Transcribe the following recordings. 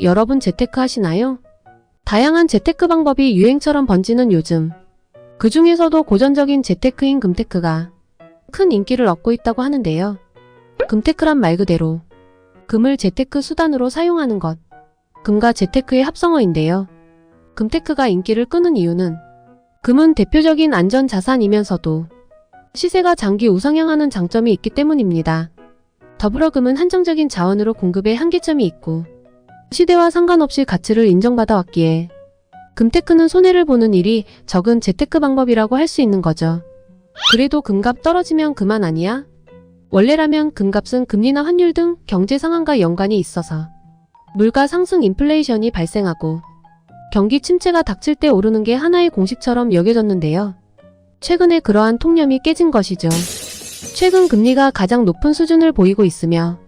여러분 재테크 하시나요? 다양한 재테크 방법이 유행처럼 번지는 요즘, 그 중에서도 고전적인 재테크인 금테크가 큰 인기를 얻고 있다고 하는데요. 금테크란 말 그대로 금을 재테크 수단으로 사용하는 것, 금과 재테크의 합성어인데요. 금테크가 인기를 끄는 이유는 금은 대표적인 안전자산이면서도 시세가 장기 우상향하는 장점이 있기 때문입니다. 더불어 금은 한정적인 자원으로 공급에 한계점이 있고 시대와 상관없이 가치를 인정받아 왔기에 금테크는 손해를 보는 일이 적은 재테크 방법이라고 할 수 있는 거죠. 그래도 금값 떨어지면 그만 아니야? 원래라면 금값은 금리나 환율 등 경제 상황과 연관이 있어서 물가 상승 인플레이션이 발생하고 경기 침체가 닥칠 때 오르는 게 하나의 공식처럼 여겨졌는데요. 최근에 그러한 통념이 깨진 것이죠. 최근 금리가 가장 높은 수준을 보이고 있으며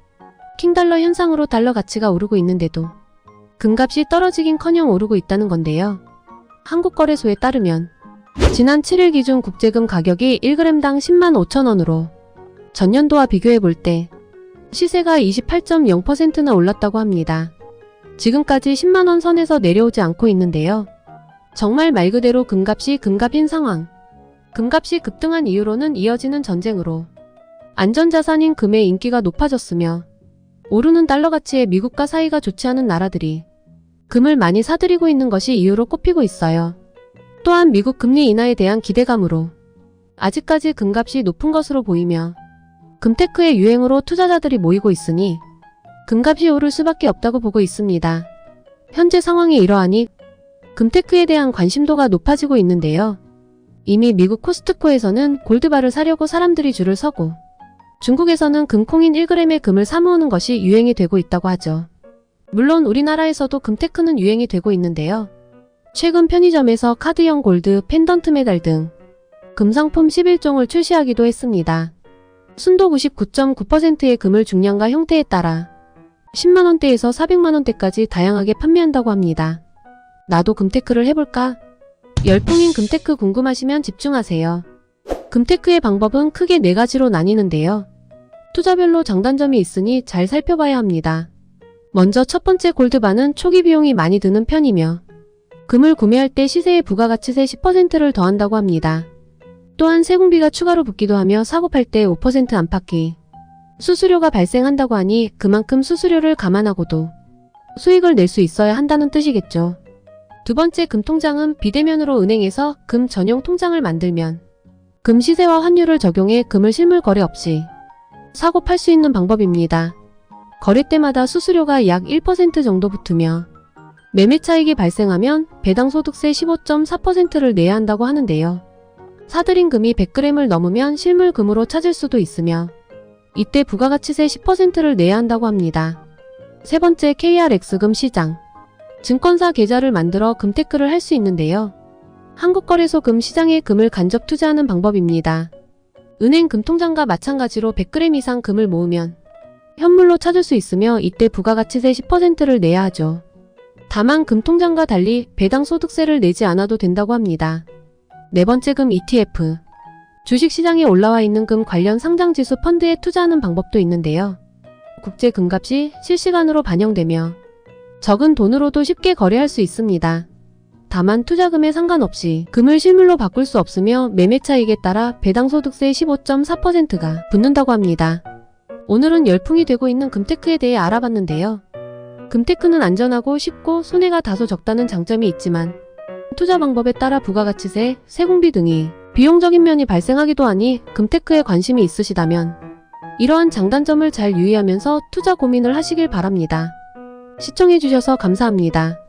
킹달러 현상으로 달러 가치가 오르고 있는데도 금값이 떨어지긴커녕 오르고 있다는 건데요. 한국거래소에 따르면 지난 7일 기준 국제금 가격이 1g당 10만 5천원으로 전년도와 비교해 볼 때 시세가 28.0%나 올랐다고 합니다. 지금까지 10만원 선에서 내려오지 않고 있는데요. 정말 말 그대로 금값이 금값인 상황. 금값이 급등한 이유로는 이어지는 전쟁으로 안전자산인 금의 인기가 높아졌으며 오르는 달러 가치의 미국과 사이가 좋지 않은 나라들이 금을 많이 사들이고 있는 것이 이유로 꼽히고 있어요. 또한 미국 금리 인하에 대한 기대감으로 아직까지 금값이 높은 것으로 보이며 금테크의 유행으로 투자자들이 모이고 있으니 금값이 오를 수밖에 없다고 보고 있습니다. 현재 상황이 이러하니 금테크에 대한 관심도가 높아지고 있는데요. 이미 미국 코스트코에서는 골드바를 사려고 사람들이 줄을 서고 중국에서는 금콩인 1g의 금을 사모으는 것이 유행이 되고 있다고 하죠. 물론 우리나라에서도 금테크는 유행이 되고 있는데요. 최근 편의점에서 카드형 골드, 펜던트 메달 등 금상품 11종을 출시하기도 했습니다. 순도 99.9%의 금을 중량과 형태에 따라 10만원대에서 400만원대까지 다양하게 판매한다고 합니다. 나도 금테크를 해볼까? 열풍인 금테크 궁금하시면 집중하세요. 금테크의 방법은 크게 4가지로 나뉘는데요. 투자별로 장단점이 있으니 잘 살펴봐야 합니다. 먼저 첫 번째 골드바는 초기 비용이 많이 드는 편이며 금을 구매할 때 시세의 부가가치세 10%를 더한다고 합니다. 또한 세공비가 추가로 붙기도 하며 사고 팔 때 5% 안팎의 수수료가 발생한다고 하니 그만큼 수수료를 감안하고도 수익을 낼 수 있어야 한다는 뜻이겠죠. 두 번째 금통장은 비대면으로 은행에서 금 전용 통장을 만들면 금 시세와 환율을 적용해 금을 실물 거래 없이 사고 팔 수 있는 방법입니다. 거래 때마다 수수료가 약 1% 정도 붙으며 매매 차익이 발생하면 배당 소득세 15.4%를 내야 한다고 하는데요. 사들인 금이 100g을 넘으면 실물 금으로 찾을 수도 있으며 이때 부가가치세 10%를 내야 한다고 합니다. 세 번째 KRX금 시장. 증권사 계좌를 만들어 금테크를 할 수 있는데요. 한국거래소 금 시장에 금을 간접 투자하는 방법입니다. 은행 금통장과 마찬가지로 100g 이상 금을 모으면 현물로 찾을 수 있으며 이때 부가가치세 10%를 내야 하죠. 다만 금통장과 달리 배당 소득세를 내지 않아도 된다고 합니다. 네 번째 금 ETF. 주식시장에 올라와 있는 금 관련 상장지수 펀드에 투자하는 방법도 있는데요. 국제 금값이 실시간으로 반영되며 적은 돈으로도 쉽게 거래할 수 있습니다. 다만 투자금에 상관없이 금을 실물로 바꿀 수 없으며 매매 차익에 따라 배당 소득세 15.4%가 붙는다고 합니다. 오늘은 열풍이 되고 있는 금테크에 대해 알아봤는데요. 금테크는 안전하고 쉽고 손해가 다소 적다는 장점이 있지만 투자 방법에 따라 부가가치세, 세공비 등이 비용적인 면이 발생하기도 하니 금테크에 관심이 있으시다면 이러한 장단점을 잘 유의하면서 투자 고민을 하시길 바랍니다. 시청해주셔서 감사합니다.